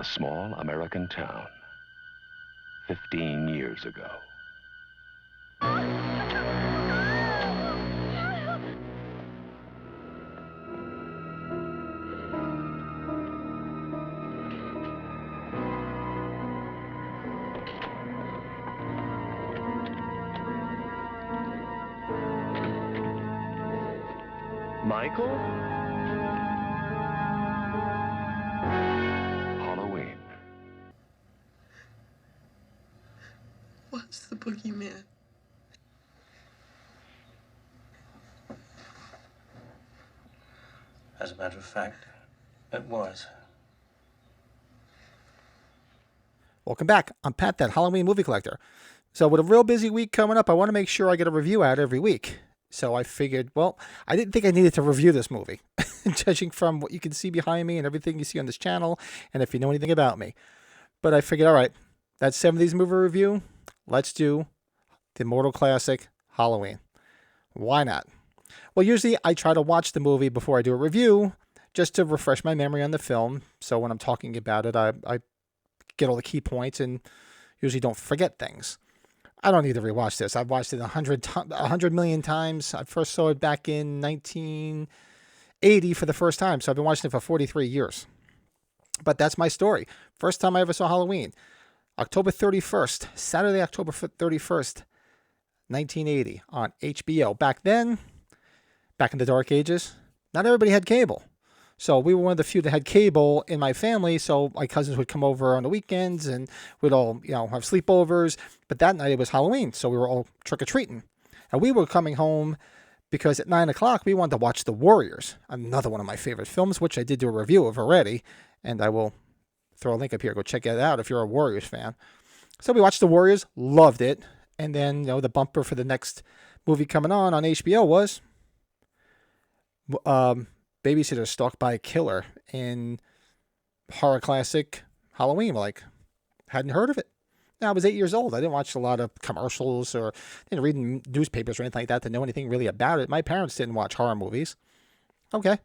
a small American town 15 years ago. Michael? Halloween. What's the boogeyman? As a matter of fact, it was. Welcome back. I'm Pat, that Halloween movie collector. So with a real busy week coming up, I want to make sure I get a review out every week. So I figured, well, I didn't think I needed to review this movie, judging from what you can see behind me and everything you see on this channel, and if you know anything about me. But I figured, all right, that's 70's movie review. Let's do the immortal classic, Halloween. Why not? Well, usually I try to watch the movie before I do a review, just to refresh my memory on the film. So when I'm talking about it, I get all the key points and usually don't forget things. I don't need to rewatch this. I've watched it 100 million times. I first saw it back in 1980 for the first time. So I've been watching it for 43 years. But that's my story. First time I ever saw Halloween. October 31st, Saturday, October 31st, 1980 on HBO. Back then, back in the dark ages, not everybody had cable. So we were one of the few that had cable in my family. So my cousins would come over on the weekends and we'd all, have sleepovers. But that night it was Halloween. So we were all trick-or-treating. And we were coming home because at 9 o'clock we wanted to watch The Warriors, another one of my favorite films, which I did do a review of already. And I will throw a link up here. Go check it out if you're a Warriors fan. So we watched The Warriors, loved it. And then, the bumper for the next movie coming on HBO was Babysitter Stalked by a Killer in horror classic Halloween. Like, hadn't heard of it. Now, I was 8 years old. I didn't watch a lot of commercials or didn't read newspapers or anything like that to know anything really about it. My parents didn't watch horror movies. Okay.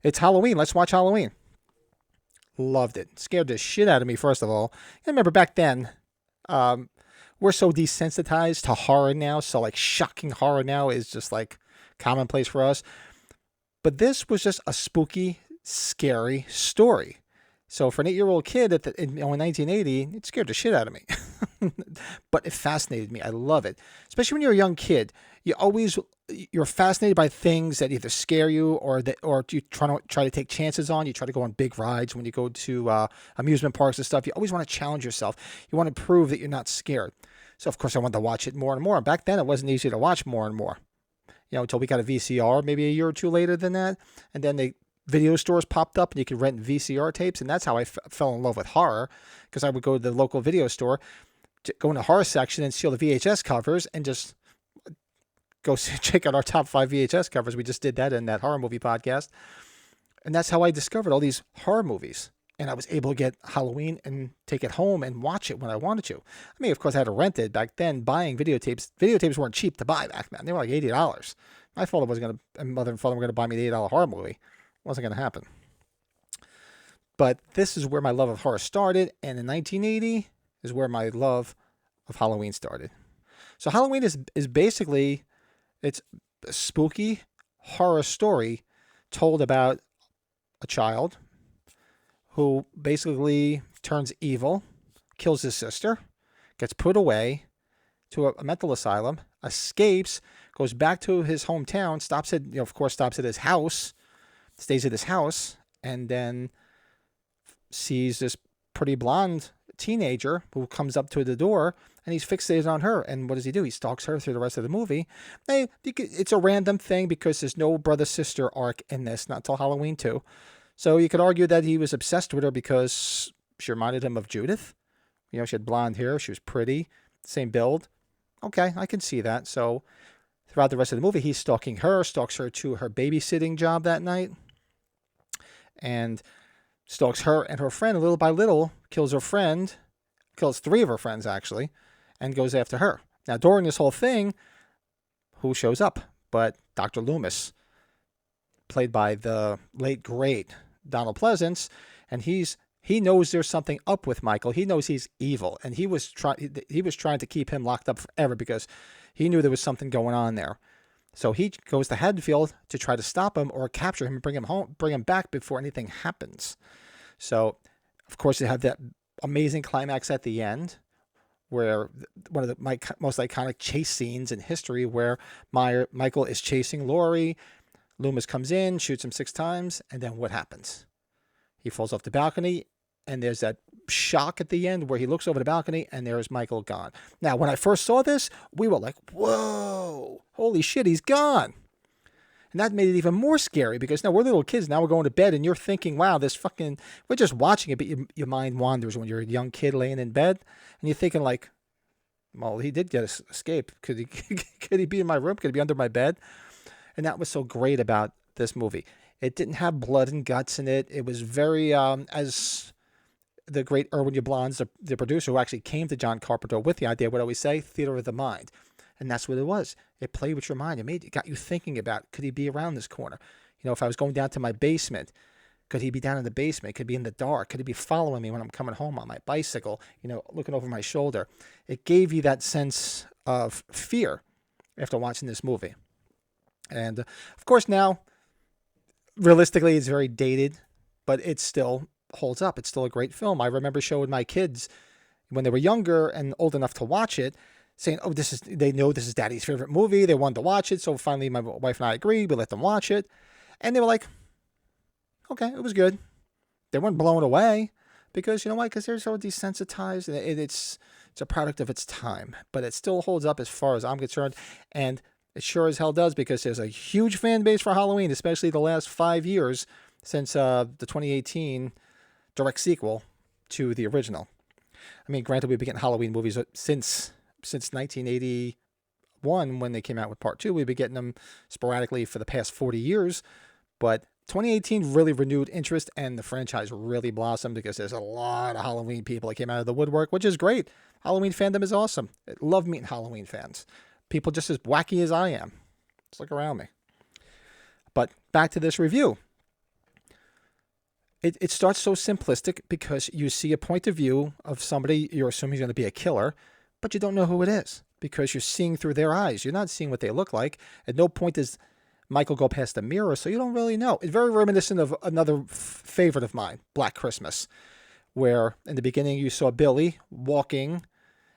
It's Halloween. Let's watch Halloween. Loved it. Scared the shit out of me, first of all. I remember back then, we're so desensitized to horror now. So, like, shocking horror now is just, like, commonplace for us. But this was just a spooky, scary story. So for an 8-year-old kid in 1980, it scared the shit out of me. But it fascinated me. I love it. Especially when you're a young kid. You're fascinated by things that either scare you or you try to take chances on. You try to go on big rides when you go to amusement parks and stuff. You always want to challenge yourself. You want to prove that you're not scared. So, of course, I wanted to watch it more and more. And back then, it wasn't easy to watch more and more. Until we got a VCR, maybe a year or two later than that. And then the video stores popped up and you could rent VCR tapes. And that's how I fell in love with horror, because I would go to the local video store, go in the horror section and steal the VHS covers and just go check out our top 5 VHS covers. We just did that in that horror movie podcast. And that's how I discovered all these horror movies. And I was able to get Halloween and take it home and watch it when I wanted to. I mean, of course, I had to rent it. Back then, buying videotapes weren't cheap to buy back then. They were like $80. My mother and father were going to buy me the $8 horror movie. It wasn't going to happen. But this is where my love of horror started. And in 1980 is where my love of Halloween started. So Halloween is basically, it's a spooky horror story told about a child who basically turns evil, kills his sister, gets put away to a mental asylum, escapes, goes back to his hometown, stops at his house, stays at his house, and then sees this pretty blonde teenager who comes up to the door, and he's fixated on her. And what does he do? He stalks her through the rest of the movie. It's a random thing because there's no brother-sister arc in this, not until Halloween 2. So you could argue that he was obsessed with her because she reminded him of Judith. She had blonde hair. She was pretty. Same build. Okay, I can see that. So throughout the rest of the movie, he's stalks her to her babysitting job that night, and stalks her and her friend little by little, kills 3 of her friends actually, and goes after her. Now, during this whole thing, who shows up but Dr. Loomis, played by the late, great Donald Pleasance, and he's He knows there's something up with Michael. He knows he's evil, and he was trying to keep him locked up forever because he knew there was something going on there. So he goes to Haddonfield to try to stop him or capture him and bring him back before anything happens. So, of course, you have that amazing climax at the end, where one of the most iconic chase scenes in history, where Michael is chasing Laurie. Loomis comes in, shoots him 6 times, and then what happens? He falls off the balcony, and there's that shock at the end where he looks over the balcony, and there's Michael gone. Now, when I first saw this, we were like, whoa, holy shit, he's gone. And that made it even more scary because now we're little kids. Now we're going to bed, and you're thinking, wow, we're just watching it, but your mind wanders when you're a young kid laying in bed, and you're thinking like, well, he did get escape. Could he be in my room? Could he be under my bed? And that was so great about this movie. It didn't have blood and guts in it. It was very, as the great Irwin Yablans, the producer who actually came to John Carpenter with the idea, would always say, theater of the mind. And that's what it was. It played with your mind. It got you thinking about, could he be around this corner? You know, if I was going down to my basement, could he be down in the basement? Could he be in the dark? Could he be following me when I'm coming home on my bicycle, you know, looking over my shoulder? It gave you that sense of fear after watching this movie. And, of course, now, realistically, it's very dated, but it still holds up. It's still a great film. I remember showing my kids when they were younger and old enough to watch it, saying, oh, they know this is Daddy's favorite movie. They wanted to watch it. So finally, my wife and I agreed. We let them watch it. And they were like, okay, it was good. They weren't blown away because, you know why? Because they're so desensitized. And it's a product of its time. But it still holds up as far as I'm concerned. And it sure as hell does, because there's a huge fan base for Halloween, especially the last 5 years since the 2018 direct sequel to the original. I mean, granted, we've been getting Halloween movies since 1981 when they came out with Part 2. We've been getting them sporadically for the past 40 years. But 2018 really renewed interest, and the franchise really blossomed because there's a lot of Halloween people that came out of the woodwork, which is great. Halloween fandom is awesome. I love meeting Halloween fans. People just as wacky as I am. Just look around me. But back to this review. It starts so simplistic because you see a point of view of somebody you're assuming is going to be a killer, but you don't know who it is because you're seeing through their eyes. You're not seeing what they look like. At no point does Michael go past the mirror, so you don't really know. It's very reminiscent of another favorite of mine, Black Christmas, where in the beginning you saw Billy walking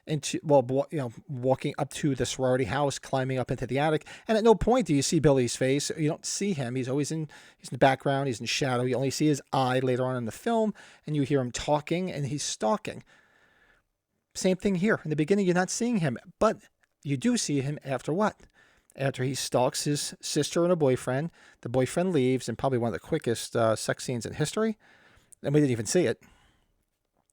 up to the sorority house, climbing up into the attic, and at no point do you see Billy's face. You don't see him. He's in the background. He's in shadow. You only see his eye later on in the film, and you hear him talking, and he's stalking. Same thing here. In the beginning, you're not seeing him, but you do see him after what? After he stalks his sister and a boyfriend. The boyfriend leaves, and probably one of the quickest sex scenes in history, and we didn't even see it.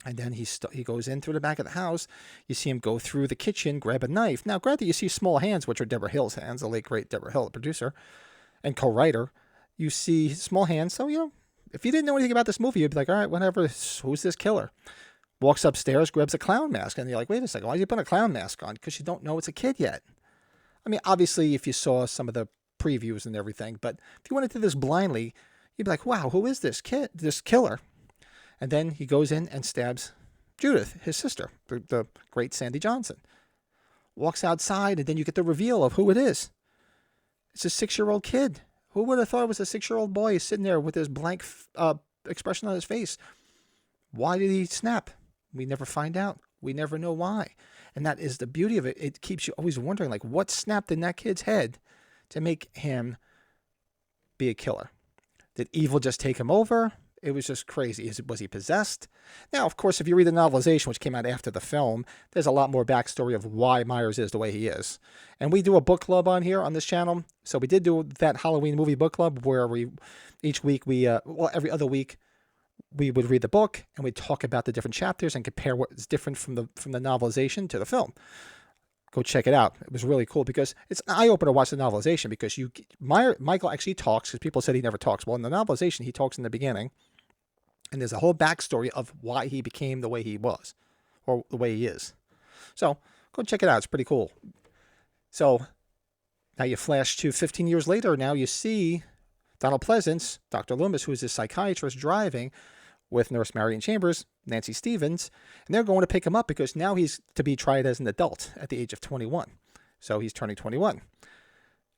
And then he goes in through the back of the house. You see him go through the kitchen, grab a knife. Now, granted, you see small hands, which are Deborah Hill's hands, the late, great Deborah Hill, the producer and co-writer. You see small hands. So, you know, if you didn't know anything about this movie, you'd be like, all right, whatever, who's this killer? Walks upstairs, grabs a clown mask. And you're like, wait a second, why did you put a clown mask on? Because you don't know it's a kid yet. I mean, obviously, if you saw some of the previews and everything, but if you went into this blindly, you'd be like, wow, who is this killer? And then he goes in and stabs Judith, his sister, the great Sandy Johnson. Walks outside, and then you get the reveal of who it is. It's a 6-year-old kid. Who would have thought it was a 6-year-old boy sitting there with his blank expression on his face? Why did he snap? We never find out. We never know why. And that is the beauty of it. It keeps you always wondering, like, what snapped in that kid's head to make him be a killer? Did evil just take him over? It was just crazy. Was he possessed? Now, of course, if you read the novelization, which came out after the film, there's a lot more backstory of why Myers is the way he is. And we do a book club on here on this channel. So we did do that Halloween movie book club where every other week, we would read the book and we'd talk about the different chapters and compare what is different from the novelization to the film. Go check it out. It was really cool because it's an eye-opener to watch the novelization because Michael actually talks, because people said he never talks. Well, in the novelization, he talks in the beginning, and there's a whole backstory of why he became the way he was, or the way he is. So go check it out. It's pretty cool. So now you flash to 15 years later. Now you see Donald Pleasance, Dr. Loomis, who is a psychiatrist, driving with Nurse Marion Chambers, Nancy Stevens, and they're going to pick him up because now he's to be tried as an adult at the age of 21. So he's turning 21.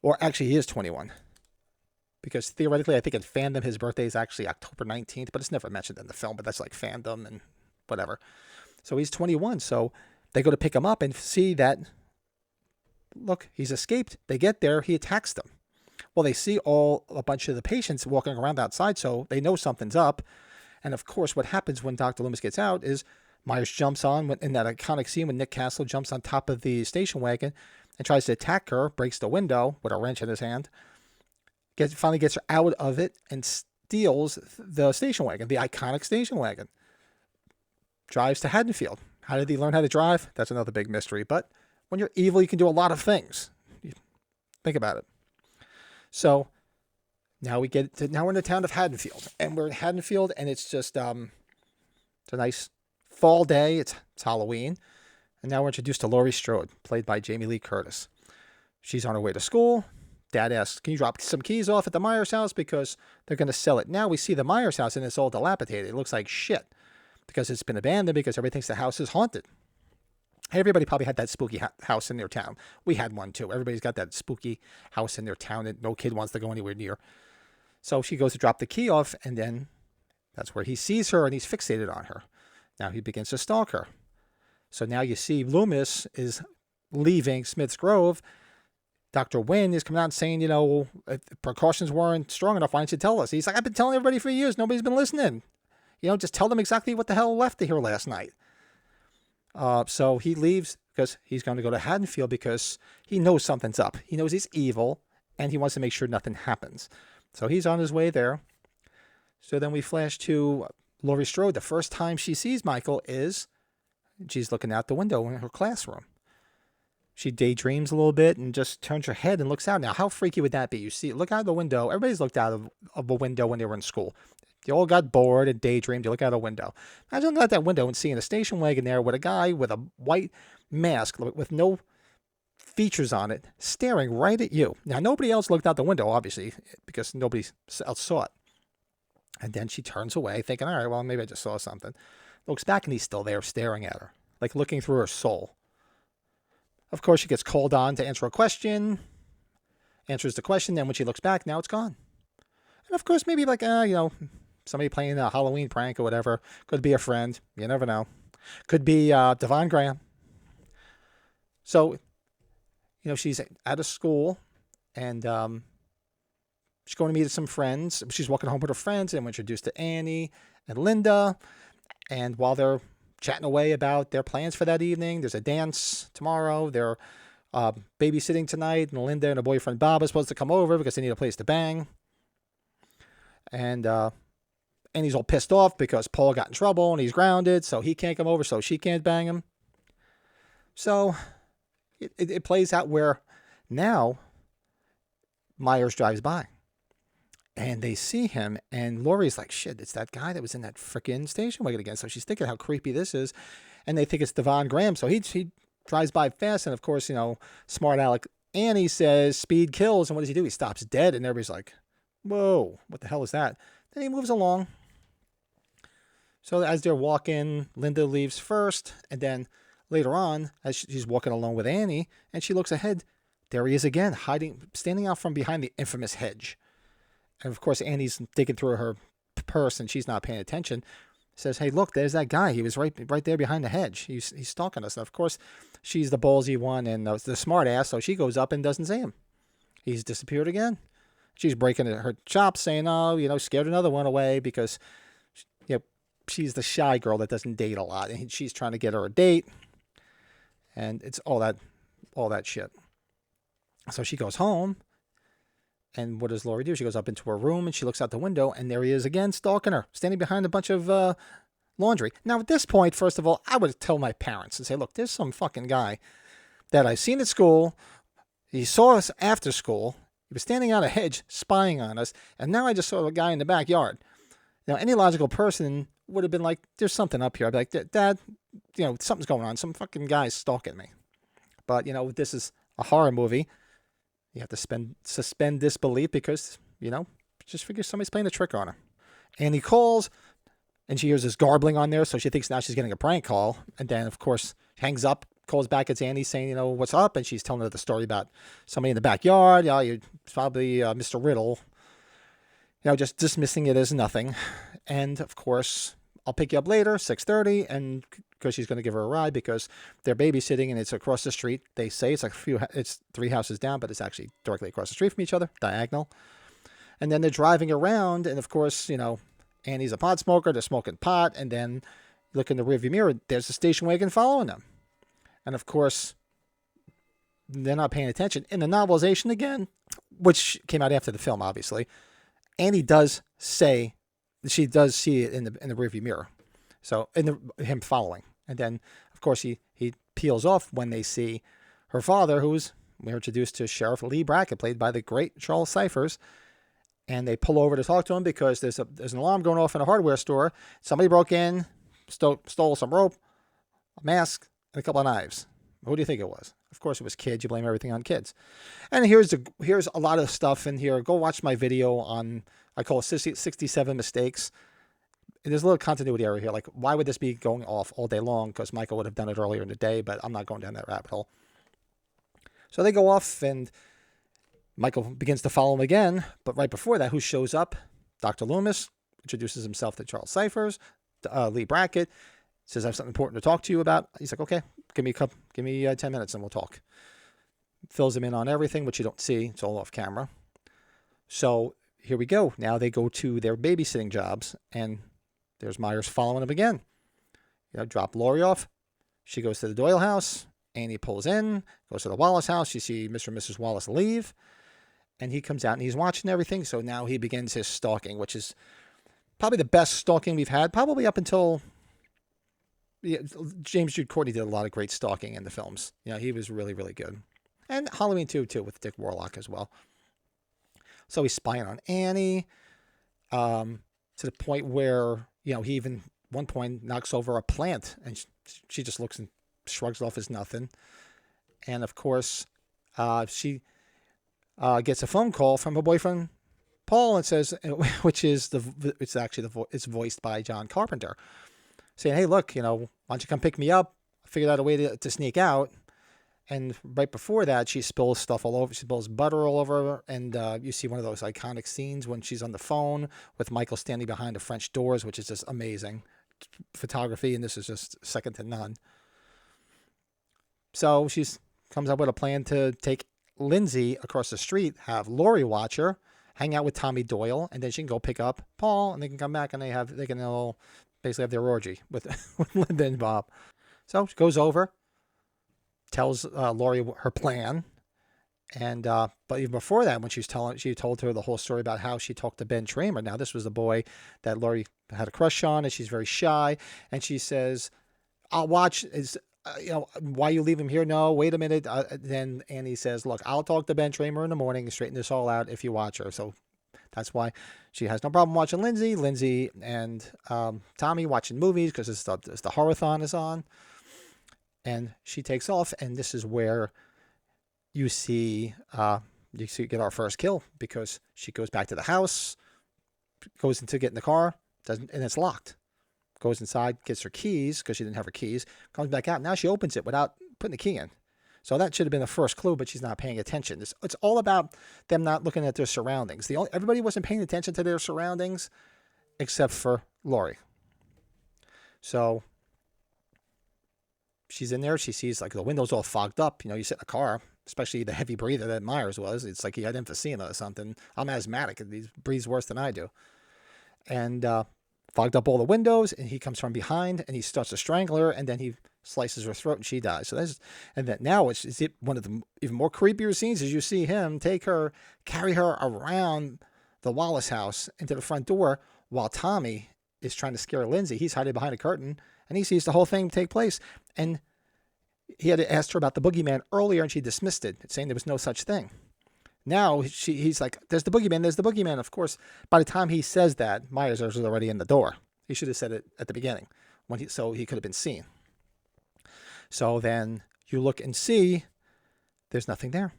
Or actually, he is 21. Because theoretically, I think in fandom, his birthday is actually October 19th, but it's never mentioned in the film, but that's like fandom and whatever. So he's 21. So they go to pick him up and see that, look, he's escaped. They get there, he attacks them. Well, they see a bunch of the patients walking around outside, so they know something's up. And of course, what happens when Dr. Loomis gets out is Myers jumps on in that iconic scene when Nick Castle jumps on top of the station wagon and tries to attack her, breaks the window with a wrench in his hand. Finally gets her out of it and steals the station wagon, the iconic station wagon. Drives to Haddonfield. How did he learn how to drive? That's another big mystery. But when you're evil, you can do a lot of things. Think about it. So now we're in the town of Haddonfield, and we're in Haddonfield, and it's just it's a nice fall day. It's Halloween, and now we're introduced to Laurie Strode, played by Jamie Lee Curtis. She's on her way to school. Dad asks, can you drop some keys off at the Myers house because they're going to sell it. Now we see the Myers house, and it's all dilapidated. It looks like shit because it's been abandoned because everybody thinks the house is haunted. Everybody probably had that spooky house in their town. We had one too. Everybody's got that spooky house in their town that no kid wants to go anywhere near. So she goes to drop the key off, and then that's where he sees her, and he's fixated on her. Now he begins to stalk her. So now you see Loomis is leaving Smith's Grove. Dr. Wynn is coming out and saying, if precautions weren't strong enough, why didn't you tell us? He's like, I've been telling everybody for years. Nobody's been listening. Just tell them exactly what the hell left to here last night. So he leaves because he's going to go to Haddonfield because he knows something's up. He knows he's evil, and he wants to make sure nothing happens. So he's on his way there. So then we flash to Laurie Strode. The first time she sees Michael is she's looking out the window in her classroom. She daydreams a little bit and just turns her head and looks out. Now, how freaky would that be? You see, look out the window. Everybody's looked out of a window when they were in school. They all got bored and daydreamed. You look out a window. Imagine looking out that window and seeing a station wagon there with a guy with a white mask with no features on it staring right at you. Now, nobody else looked out the window, obviously, because nobody else saw it. And then she turns away thinking, all right, well, maybe I just saw something. Looks back and he's still there staring at her, like looking through her soul. Of course, she gets called on to answer a question, answers the question, then when she looks back, now it's gone. And of course, maybe like, somebody playing a Halloween prank or whatever. Could be a friend. You never know. Could be Devon Graham. So, she's out of school and she's going to meet some friends. She's walking home with her friends and we're introduced to Annie and Linda. And while they're chatting away about their plans for that evening, there's a dance tomorrow. They're babysitting tonight, and Linda and her boyfriend Bob are supposed to come over because they need a place to bang. And Annie's all pissed off because Paul got in trouble and he's grounded, so he can't come over, so she can't bang him. So it plays out where now Myers drives by. And they see him, and Laurie's like, shit, it's that guy that was in that frickin' station wagon again. So she's thinking how creepy this is. And they think it's Devon Graham. So he drives by fast. And, of course, smart aleck Annie says speed kills. And what does he do? He stops dead. And everybody's like, whoa, what the hell is that? Then he moves along. So as they're walking, Linda leaves first. And then later on, as she's walking along with Annie, and she looks ahead, there he is again, standing out from behind the infamous hedge. And, of course, Annie's digging through her purse, and she's not paying attention. Says, hey, look, there's that guy. He was right there behind the hedge. He's stalking us. And, of course, she's the ballsy one and the smart ass, so she goes up and doesn't see him. He's disappeared again. She's breaking her chops, saying, oh, scared another one away because she's the shy girl that doesn't date a lot. And she's trying to get her a date. And it's all that shit. So she goes home. And what does Laurie do? She goes up into her room and she looks out the window, and there he is again, stalking her, standing behind a bunch of laundry. Now, at this point, first of all, I would tell my parents and say, look, there's some fucking guy that I've seen at school. He saw us after school. He was standing on a hedge spying on us. And now I just saw a guy in the backyard. Any logical person would have been like, there's something up here. I'd be like, Dad, something's going on. Some fucking guy's stalking me. But, this is a horror movie. You have to suspend disbelief because, just figure somebody's playing a trick on her. And he calls, and she hears this garbling on there, so she thinks now she's getting a prank call. And then, of course, hangs up, calls back. It's Annie saying, what's up? And she's telling her the story about somebody in the backyard. You're probably Mr. Riddle. Just dismissing it as nothing. And, of course, I'll pick you up later, 6:30, and because she's going to give her a ride because they're babysitting and it's across the street. They say it's it's 3 houses down, but it's actually directly across the street from each other, diagonal. And then they're driving around, and, of course, Annie's a pot smoker. They're smoking pot, and then look in the rearview mirror. There's a station wagon following them, and of course, they're not paying attention. In the novelization again, which came out after the film, obviously, Annie does say she does see it in the rearview mirror, so him following, and then of course he peels off when they see her father, we're introduced to Sheriff Lee Brackett, played by the great Charles Cyphers. And they pull over to talk to him because there's an alarm going off in a hardware store. Somebody broke in, stole some rope, a mask, and a couple of knives. Who do you think it was? Of course, it was kids. You blame everything on kids. And here's a lot of stuff in here. Go watch my video on, I call it 67 mistakes. There's a little continuity error here. Like, why would this be going off all day long? Because Michael would have done it earlier in the day, but I'm not going down that rabbit hole. So they go off, and Michael begins to follow him again, but right before that, who shows up? Dr. Loomis introduces himself to Charles Cyphers. Lee Brackett says, "I have something important to talk to you about." He's like, "Okay, give me 10 minutes and we'll talk." Fills him in on everything, which you don't see. It's all off camera. So here we go. Now they go to their babysitting jobs, and there's Myers following him again. Drop Lori off. She goes to the Doyle house. Annie pulls in, goes to the Wallace house. You see Mr. and Mrs. Wallace leave. And he comes out and he's watching everything. So now he begins his stalking, which is probably the best stalking we've had, probably up until James Jude Courtney did a lot of great stalking in the films. He was really, really good. And Halloween 2, too, with Dick Warlock as well. So he's spying on Annie to the point where, he even one point knocks over a plant and she just looks and shrugs it off as nothing. And, of course, she gets a phone call from her boyfriend Paul and says, it's voiced by John Carpenter, saying, "Hey, look, why don't you come pick me up? I figured out a way to sneak out." And right before that, she spills stuff all over. She spills butter all over her, and you see one of those iconic scenes when she's on the phone with Michael standing behind the French doors, which is just amazing photography, and this is just second to none. So she comes up with a plan to take Lindsay across the street, have Lori watch her, hang out with Tommy Doyle, and then she can go pick up Paul, and they can come back and they can all basically have their orgy with Linda and Bob. So she goes over, tells Lori her plan, and but even before that, when she told her the whole story about how she talked to Ben Tramer. Now this was the boy that Lori had a crush on, and she's very shy, and she says, "I'll watch." Why you leave him here? No, wait a minute. Then Annie says, "Look, I'll talk to Ben Tramer in the morning and straighten this all out if you watch her." So that's why she has no problem watching Lindsay. Lindsay and Tommy watching movies because it's the horror-thon is on. And she takes off, and this is where you get our first kill because she goes back to the house, goes to get in the car, and it's locked. Goes inside, gets her keys because she didn't have her keys, comes back out. Now she opens it without putting the key in. So that should have been the first clue, but she's not paying attention. It's all about them not looking at their surroundings. Everybody wasn't paying attention to their surroundings except for Lori. So she's in there. She sees like the windows all fogged up. You sit in a car, especially the heavy breather that Myers was. It's like he had emphysema or something. I'm asthmatic, and he breathes worse than I do. And fogged up all the windows, and he comes from behind, and he starts to strangle her, and then he slices her throat, and she dies. So now it's one of the even more creepier scenes as you see him carry her around the Wallace house into the front door while Tommy is trying to scare Lindsay. He's hiding behind a curtain, and he sees the whole thing take place. And he had asked her about the boogeyman earlier, and she dismissed it, saying there was no such thing. Now he's like, "There's the boogeyman, there's the boogeyman." Of course, by the time he says that, Myers was already in the door. He should have said it at the beginning, so he could have been seen. So then you look and see, there's nothing there.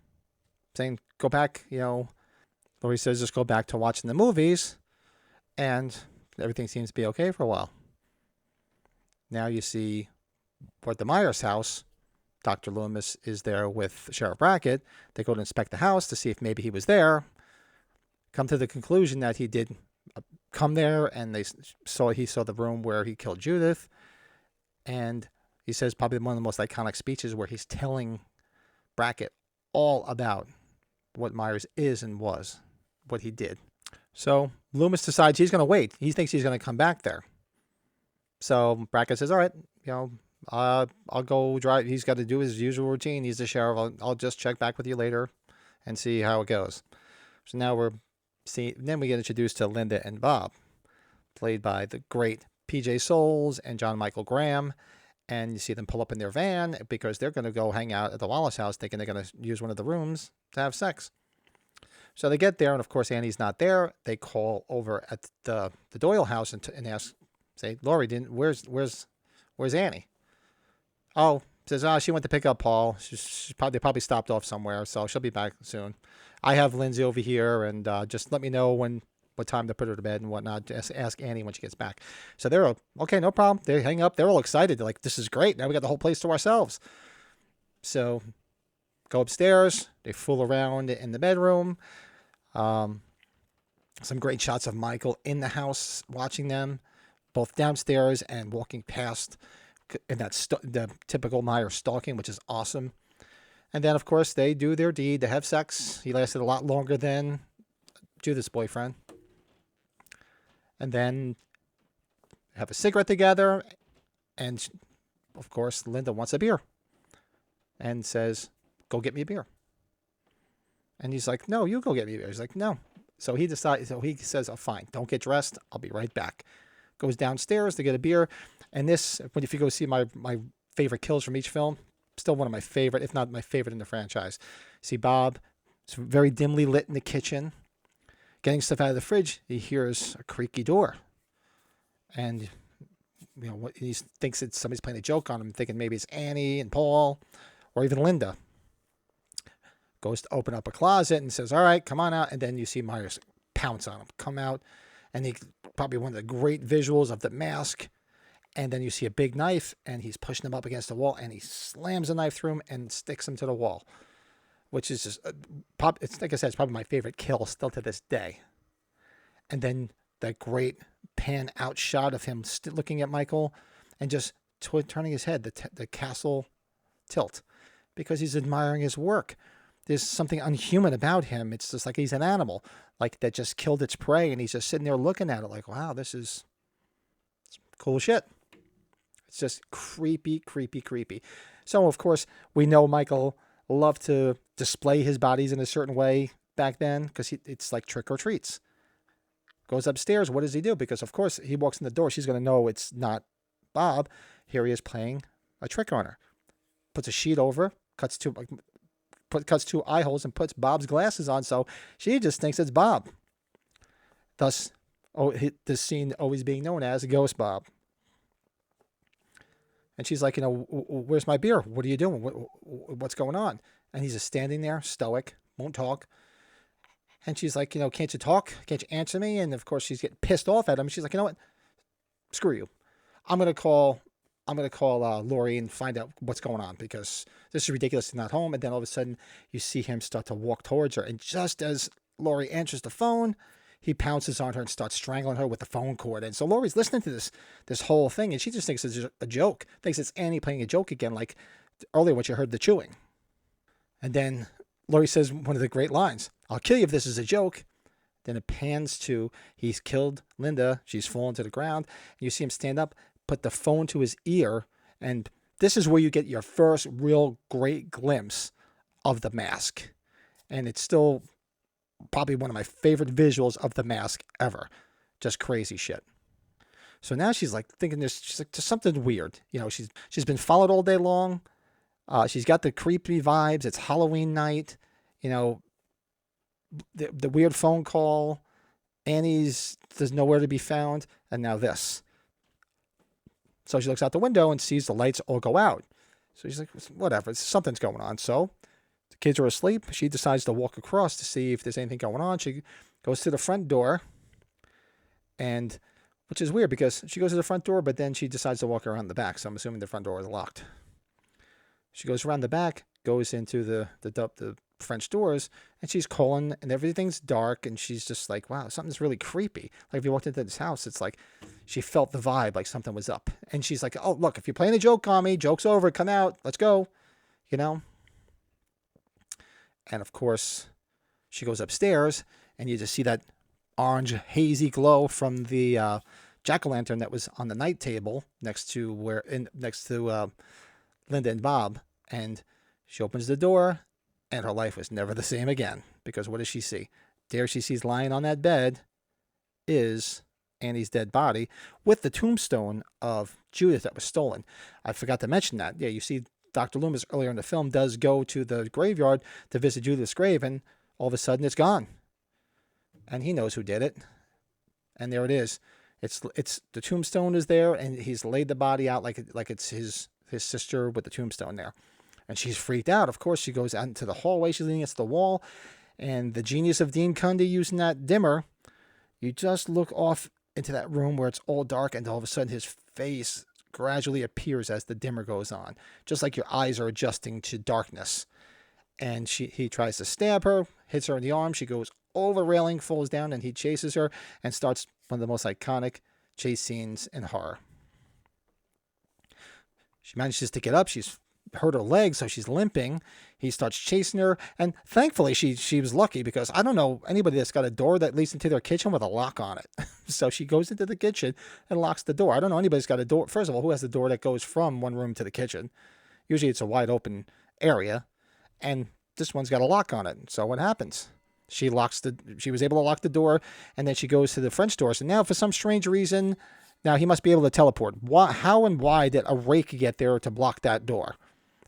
Saying, go back, Lori says, just go back to watching the movies, and everything seems to be okay for a while. Now you see at the Myers house, Dr. Loomis is there with Sheriff Brackett. They go to inspect the house to see if maybe he was there. Come to the conclusion that he did come there, and he saw the room where he killed Judith. And he says probably one of the most iconic speeches where he's telling Brackett all about what Myers is and was, what he did. So Loomis decides he's going to wait. He thinks he's going to come back there. So Brackett says, all right, I'll go drive. He's got to do his usual routine. He's the sheriff. I'll just check back with you later and see how it goes. So now then we get introduced to Linda and Bob, played by the great P.J. Souls and John Michael Graham. And you see them pull up in their van because they're going to go hang out at the Wallace house, thinking they're going to use one of the rooms to have sex. So they get there, and of course Annie's not there. They call over at the Doyle house and ask, say, Laurie, where's Annie? Oh, says, she went to pick up Paul. They probably stopped off somewhere, so she'll be back soon. I have Lindsay over here, and just let me know what time to put her to bed and whatnot. Just ask Annie when she gets back. So they're okay, no problem. They hang up. They're all excited. They're like, this is great. Now we got the whole place to ourselves. So go upstairs. They fool around in the bedroom. Some great shots of Michael in the house watching them, both downstairs and walking past, in the typical Myers stalking, which is awesome. And then, of course, they do their deed. They have sex. He lasted a lot longer than Judith's boyfriend. And then have a cigarette together. And, of course, Linda wants a beer and says, go get me a beer. And he's like, no, you go get me a beer. He's like, no. So he says, oh, fine, don't get dressed. I'll be right back. Goes downstairs to get a beer. And if you go see my favorite kills from each film, still one of my favorite, if not my favorite in the franchise. See Bob, it's very dimly lit in the kitchen, getting stuff out of the fridge. He hears a creaky door. And, he thinks it's somebody's playing a joke on him, thinking maybe it's Annie and Paul or even Linda. Goes to open up a closet and says, all right, come on out. And then you see Myers pounce on him, come out. And probably one of the great visuals of the mask. And then you see a big knife, and he's pushing him up against the wall, and he slams the knife through him and sticks him to the wall, which is just, it's like I said, it's probably my favorite kill still to this day. And then that great pan out shot of him looking at Michael and just turning his head, the castle tilt, because he's admiring his work. There's something unhuman about him. It's just like he's an animal, like that just killed its prey, and he's just sitting there looking at it like, wow, this is cool shit. It's just creepy, creepy, creepy. So, of course, we know Michael loved to display his bodies in a certain way back then because it's like trick or treats. Goes upstairs. What does he do? Because, of course, he walks in the door. She's going to know it's not Bob. Here he is playing a trick on her. Puts a sheet over, cuts two eye holes, and puts Bob's glasses on. So she just thinks it's Bob. Thus, this scene always being known as Ghost Bob. And she's like, where's my beer? What are you doing? What's going on? And he's just standing there, stoic, won't talk. And she's like, can't you talk? Can't you answer me? And of course, she's getting pissed off at him. She's like, you know what? Screw you. I'm gonna call Laurie and find out what's going on because this is ridiculous. He's not home. And then all of a sudden, you see him start to walk towards her. And just as Laurie answers the phone, he pounces on her and starts strangling her with the phone cord. And so Laurie's listening to this whole thing, and she just thinks it's a joke. Thinks it's Annie playing a joke again, like earlier when she heard the chewing. And then Laurie says one of the great lines, I'll kill you if this is a joke. Then it pans to, he's killed Linda. She's fallen to the ground. And you see him stand up, put the phone to his ear. And this is where you get your first real great glimpse of the mask. And it's still probably one of my favorite visuals of the mask ever. Just crazy shit. So now she's like thinking she's like, there's something weird. She's been followed all day long. She's got the creepy vibes. It's Halloween night. The weird phone call. Annie's there's nowhere to be found. And now this. So she looks out the window and sees the lights all go out. So she's like, whatever, something's going on. So the kids are asleep. She decides to walk across to see if there's anything going on. She goes to the front door, and which is weird because she goes to the front door, but then she decides to walk around the back. So I'm assuming the front door is locked. She goes around the back, goes into the French doors, and she's calling, and everything's dark, and she's just like, wow, something's really creepy. Like if you walked into this house, it's like she felt the vibe, like something was up. And she's like, oh, look, if you're playing a joke on me, joke's over, come out, let's go, you know? And of course, she goes upstairs, and you just see that orange hazy glow from the jack-o'-lantern that was on the night table next to Linda and Bob. And she opens the door, and her life was never the same again. Because what does she see? There she sees lying on that bed is Annie's dead body with the tombstone of Judith that was stolen. I forgot to mention that. Yeah, you see Dr. Loomis earlier in the film does go to the graveyard to visit Judith's grave, and all of a sudden it's gone. And he knows who did it. And there it is. It's the tombstone is there, and he's laid the body out like it's his sister with the tombstone there. And she's freaked out. Of course, she goes out into the hallway. She's leaning against the wall. And the genius of Dean Cundy using that dimmer, you just look off into that room where it's all dark, and all of a sudden his face gradually appears as the dimmer goes on. Just like your eyes are adjusting to darkness. And he tries to stab her, hits her in the arm. She goes over the railing, falls down, and he chases her and starts one of the most iconic chase scenes in horror. She manages to get up. She's hurt her leg, so she's limping. He starts chasing her, and thankfully she was lucky, because I don't know anybody that's got a door that leads into their kitchen with a lock on it. So she goes into the kitchen and locks the door. I don't know anybody's got a door. First of all, who has the door that goes from one room to the kitchen? Usually it's a wide open area, and this one's got a lock on it. So what happens? She was able to lock the door, and then she goes to the French doors. And now, for some strange reason, now he must be able to teleport. How and why did a rake get there to block that door?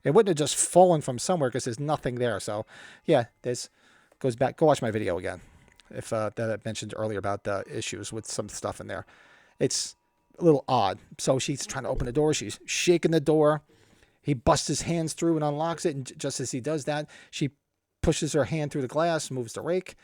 It wouldn't have just fallen from somewhere, because there's nothing there. So, yeah, this goes back. Go watch my video again, if that I mentioned earlier about the issues with some stuff in there. It's a little odd. So she's trying to open the door. She's shaking the door. He busts his hands through and unlocks it. And just as he does that, she pushes her hand through the glass, moves the rake,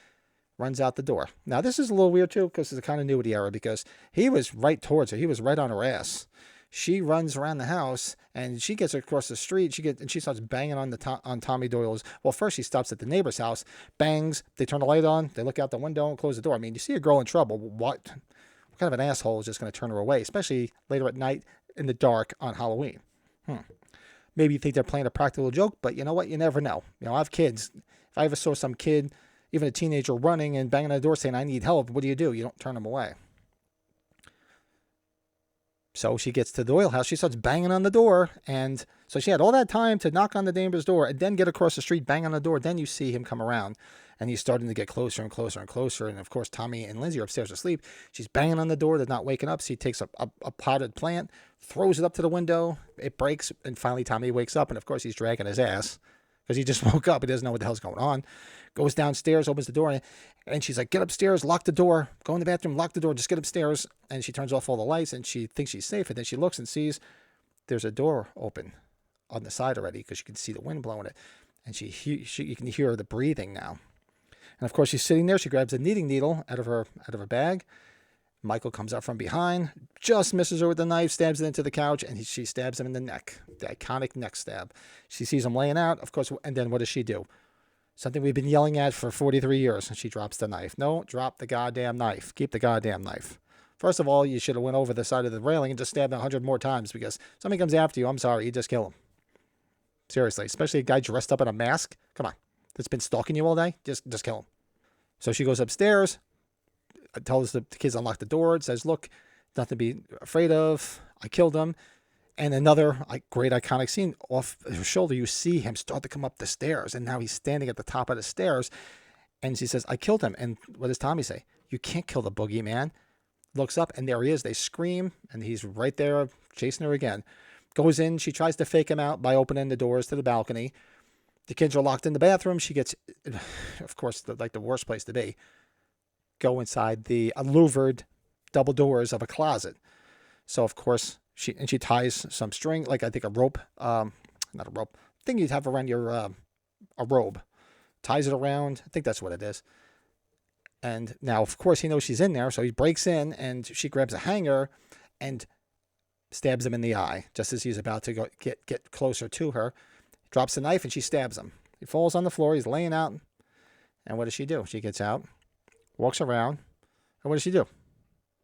runs out the door. Now, this is a little weird, too, because it's a continuity error, because he was right towards her. He was right on her ass. She runs around the house, and she gets across the street. She starts banging on Tommy Doyle's. Well, first she stops at the neighbor's house, bangs. They turn the light on. They look out the window and close the door. I mean, you see a girl in trouble. What kind of an asshole is just going to turn her away, especially later at night in the dark on Halloween? Maybe you think they're playing a practical joke, but you know what? You never know. I have kids. If I ever saw some kid, even a teenager, running and banging on the door saying, I need help, what do? You don't turn them away. So she gets to the Doyle house. She starts banging on the door. And so she had all that time to knock on the neighbor's door and then get across the street, bang on the door. Then you see him come around, and he's starting to get closer and closer and closer. And, of course, Tommy and Lindsay are upstairs asleep. She's banging on the door. They're not waking up. So he takes a potted plant, throws it up to the window. It breaks, and finally Tommy wakes up. And, of course, he's dragging his ass because he just woke up. He doesn't know what the hell's going on. Goes downstairs, opens the door, and she's like, get upstairs, lock the door, go in the bathroom, lock the door, just get upstairs. And she turns off all the lights, and she thinks she's safe. And then she looks and sees there's a door open on the side already, because you can see the wind blowing it. And you can hear the breathing now. And, of course, she's sitting there. She grabs a knitting needle out of her bag. Michael comes up from behind, just misses her with the knife, stabs it into the couch, and she stabs him in the neck. The iconic neck stab. She sees him laying out, of course, and then what does she do? Something we've been yelling at for 43 years, and she drops the knife. No, drop the goddamn knife. Keep the goddamn knife. First of all, you should have went over the side of the railing and just stabbed 100 more times, because if somebody comes after you, I'm sorry, you just kill him. Seriously, especially a guy dressed up in a mask. Come on, that's been stalking you all day. Just kill him. So she goes upstairs, tells the kids to unlock the door. It says, look, nothing to be afraid of. I killed him. And another great iconic scene, off her shoulder, you see him start to come up the stairs. And now he's standing at the top of the stairs. And she says, I killed him. And what does Tommy say? You can't kill the boogeyman. Looks up, and there he is. They scream, and he's right there chasing her again. Goes in. She tries to fake him out by opening the doors to the balcony. The kids are locked in the bathroom. She gets, of course, the worst place to be. Go inside the louvered double doors of a closet. So, of course, she ties some string, like I think a rope, not a rope, thing you'd have around your, a robe. Ties it around. I think that's what it is. And now, of course, he knows she's in there, so he breaks in, and she grabs a hanger and stabs him in the eye just as he's about to go get closer to her. Drops the knife, and she stabs him. He falls on the floor. He's laying out. And what does she do? She gets out, walks around, and what does she do?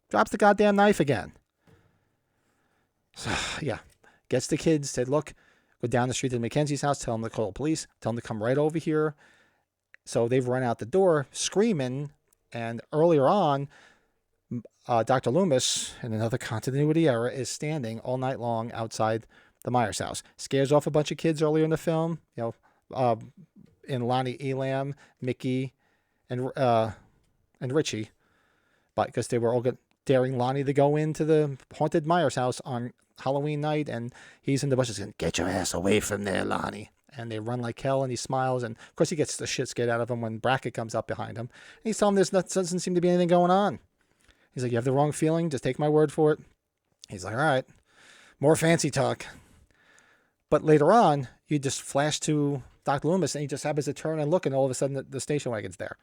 Drops the goddamn knife again. So, yeah. Gets the kids, said, look, go down the street to Mackenzie's house, tell them to call the police, tell them to come right over here. So they've run out the door screaming. And earlier on, Dr. Loomis, in another continuity error, is standing all night long outside the Myers house. Scares off a bunch of kids earlier in the film, in Lonnie Elam, Mickey, and Richie, but because they were all daring Lonnie to go into the haunted Myers house on Halloween night, and he's in the bushes going, "Get your ass away from there, Lonnie." And they run like hell, and he smiles, and of course he gets the shit scared out of him when Brackett comes up behind him. And he's telling him doesn't seem to be anything going on. He's like, "You have the wrong feeling, just take my word for it." He's like, "All right, more fancy talk." But later on, you just flash to Dr. Loomis, and he just happens to turn and look, and all of a sudden the station wagon's there.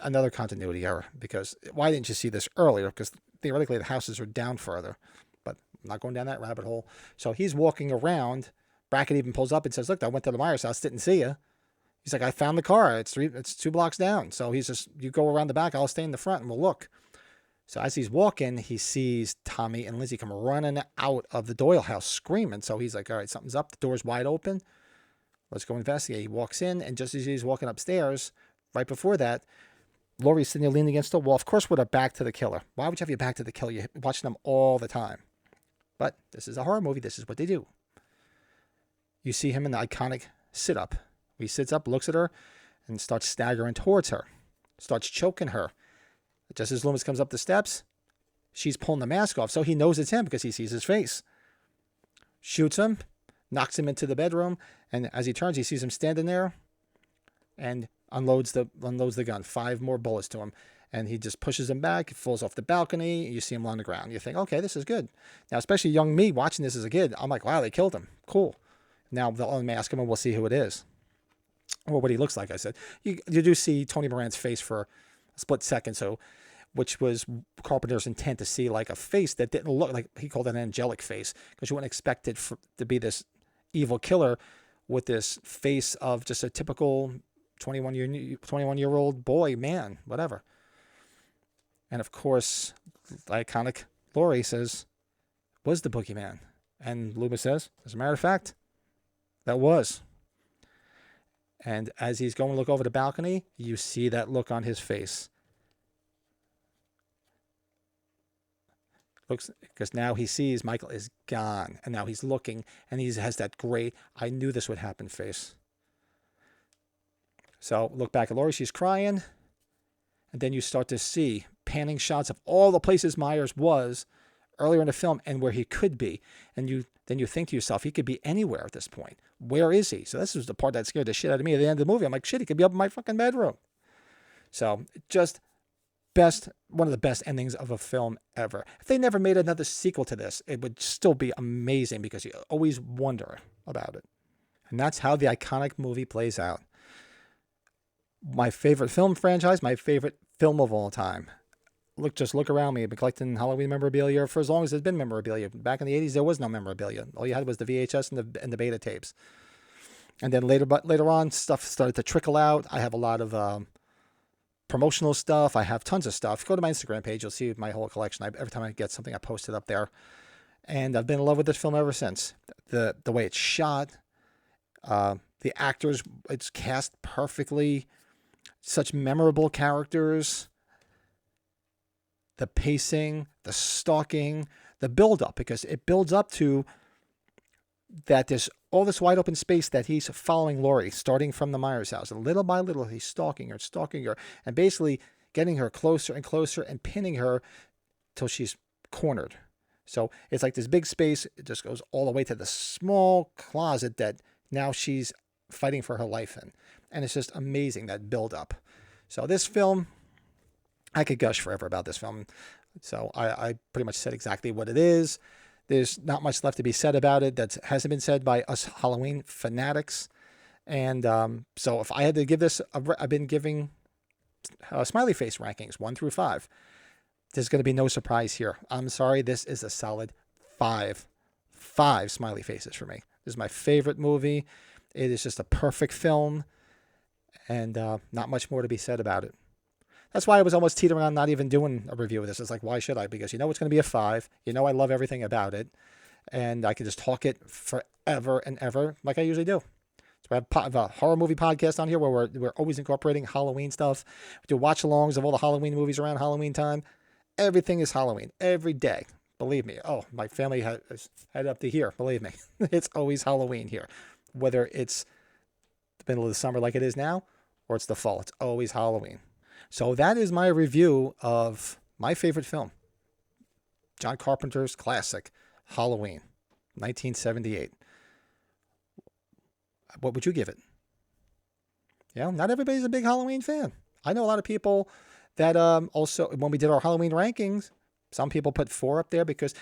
Another continuity error, because why didn't you see this earlier? Because theoretically the houses are down further, but I'm not going down that rabbit hole. So he's walking around. Brackett even pulls up and says, "Look, I went to the Myers house, didn't see you." He's like, "I found the car. It's 2 blocks down." So he's just, "You go around the back, I'll stay in the front and we'll look." So as he's walking, he sees Tommy and Lizzie come running out of the Doyle house screaming. So he's like, "All right, something's up. The door's wide open. Let's go investigate." He walks in, and just as he's walking upstairs, right before that, Laurie's sitting there leaning against the wall, of course, with her back to the killer. Why would you have your back to the killer? You're watching them all the time. But this is a horror movie. This is what they do. You see him in the iconic sit-up. He sits up, looks at her, and starts staggering towards her. Starts choking her. Just as Loomis comes up the steps, she's pulling the mask off, so he knows it's him because he sees his face. Shoots him, knocks him into the bedroom, and as he turns, he sees him standing there and unloads the gun. 5 more bullets to him. And he just pushes him back, falls off the balcony, you see him on the ground. You think, okay, this is good. Now, especially young me watching this as a kid, I'm like, wow, they killed him. Cool. Now they'll unmask him and we'll see who it is. Or what he looks like, I said. You do see Tony Moran's face for a split second, which was Carpenter's intent, to see like a face that didn't look like, he called it an angelic face, because you wouldn't expect it to be this evil killer with this face of just a typical 21-year-old boy, man, whatever. And of course, the iconic Laurie says, "Was the boogeyman?" And Loomis says, "As a matter of fact, that was." And as he's going to look over the balcony, you see that look on his face. Looks, because now he sees Michael is gone, and now he's looking, and he has that great, "I knew this would happen" face. So look back at Laurie, she's crying, and then you start to see panning shots of all the places Myers was earlier in the film and where he could be. And then you think to yourself, he could be anywhere at this point. Where is he? So this was the part that scared the shit out of me at the end of the movie. I'm like, shit, he could be up in my fucking bedroom. So just one of the best endings of a film ever. If they never made another sequel to this, it would still be amazing, because you always wonder about it. And that's how the iconic movie plays out. My favorite film franchise, my favorite film of all time. Just look around me. I've been collecting Halloween memorabilia for as long as there's been memorabilia. Back in the 80s, there was no memorabilia. All you had was the VHS and the beta tapes. And then later on, stuff started to trickle out. I have a lot of promotional stuff. I have tons of stuff. Go to my Instagram page. You'll see my whole collection. Every time I get something, I post it up there. And I've been in love with this film ever since. The way it's shot, the actors, it's cast perfectly. Such memorable characters. The pacing, the stalking, the build-up, because it builds up to that there's all this wide open space that he's following Laurie, starting from the Myers house. And little by little, he's stalking her, and basically getting her closer and closer and pinning her till she's cornered. So it's like this big space. It just goes all the way to the small closet that now she's fighting for her life in. And it's just amazing, that build-up. So this film, I could gush forever about this film. So I pretty much said exactly what it is. There's not much left to be said about it that hasn't been said by us Halloween fanatics. And so if I had to give this, I've been giving smiley face rankings, 1 through 5. There's going to be no surprise here. I'm sorry, this is a solid 5. 5 smiley faces for me. This is my favorite movie. It is just a perfect film, and not much more to be said about it. That's why I was almost teetering on not even doing a review of this. It's like, why should I? Because you know it's going to be a 5. You know I love everything about it, and I can just talk it forever and ever like I usually do. So I have a horror movie podcast on here where we're always incorporating Halloween stuff. We do watch-alongs of all the Halloween movies around Halloween time. Everything is Halloween every day. Believe me. Oh, my family has head up to here. Believe me. It's always Halloween here. Whether it's the middle of the summer like it is now or it's the fall, it's always Halloween. So that is my review of my favorite film, John Carpenter's classic, Halloween, 1978. What would you give it? Yeah, not everybody's a big Halloween fan. I know a lot of people that also, when we did our Halloween rankings, some people put 4 up there because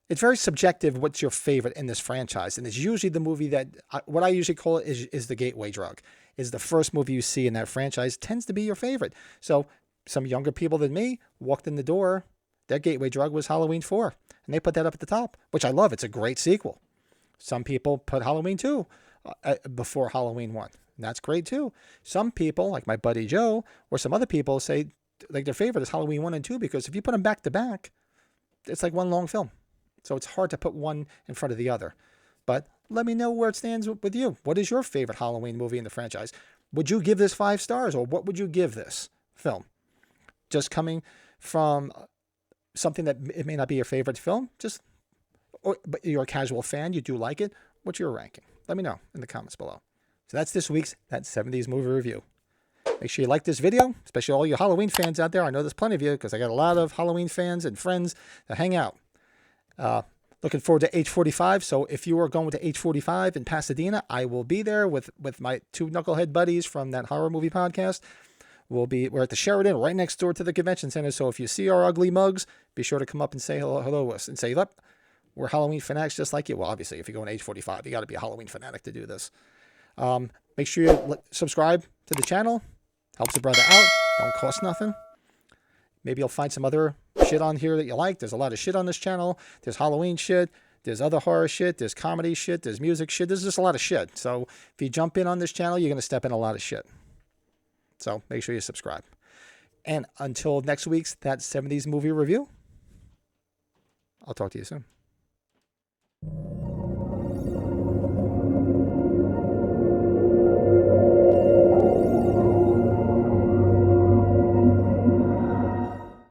it's very subjective what's your favorite in this franchise. And it's usually the movie that, what I usually call it is the gateway drug. Is the first movie you see in that franchise tends to be your favorite. So some younger people than me walked in the door, their gateway drug was Halloween 4. And they put that up at the top, which I love. It's a great sequel. Some people put Halloween 2 before Halloween 1. And that's great too. Some people, like my buddy Joe, or some other people say like their favorite is Halloween 1 and 2 because if you put them back to back, it's like one long film. So it's hard to put one in front of the other. But let me know where it stands with you. What is your favorite Halloween movie in the franchise? Would you give this 5 stars, or what would you give this film? Just coming from something that it may not be your favorite film, but you're a casual fan, you do like it. What's your ranking? Let me know in the comments below. So that's this week's That 70's Movie Review. Make sure you like this video, especially all you Halloween fans out there. I know there's plenty of you because I got a lot of Halloween fans and friends that hang out. Looking forward to H45. So if you are going to H45 in Pasadena, I will be there with my 2 knucklehead buddies from that horror movie podcast. We're at the Sheridan right next door to the convention center. So if you see our ugly mugs, be sure to come up and say hello to us and say, look, we're Halloween fanatics just like you. Well, obviously, if you're going to H45, you got to be a Halloween fanatic to do this. Make sure you subscribe to the channel. Helps a brother out. Don't cost nothing. Maybe you'll find some other shit on here that you like. There's a lot of shit on this channel. There's Halloween shit. There's other horror shit. There's comedy shit. There's music shit. There's just a lot of shit. So if you jump in on this channel, you're going to step in a lot of shit. So make sure you subscribe. And until next week's That 70's Movie Review, I'll talk to you soon.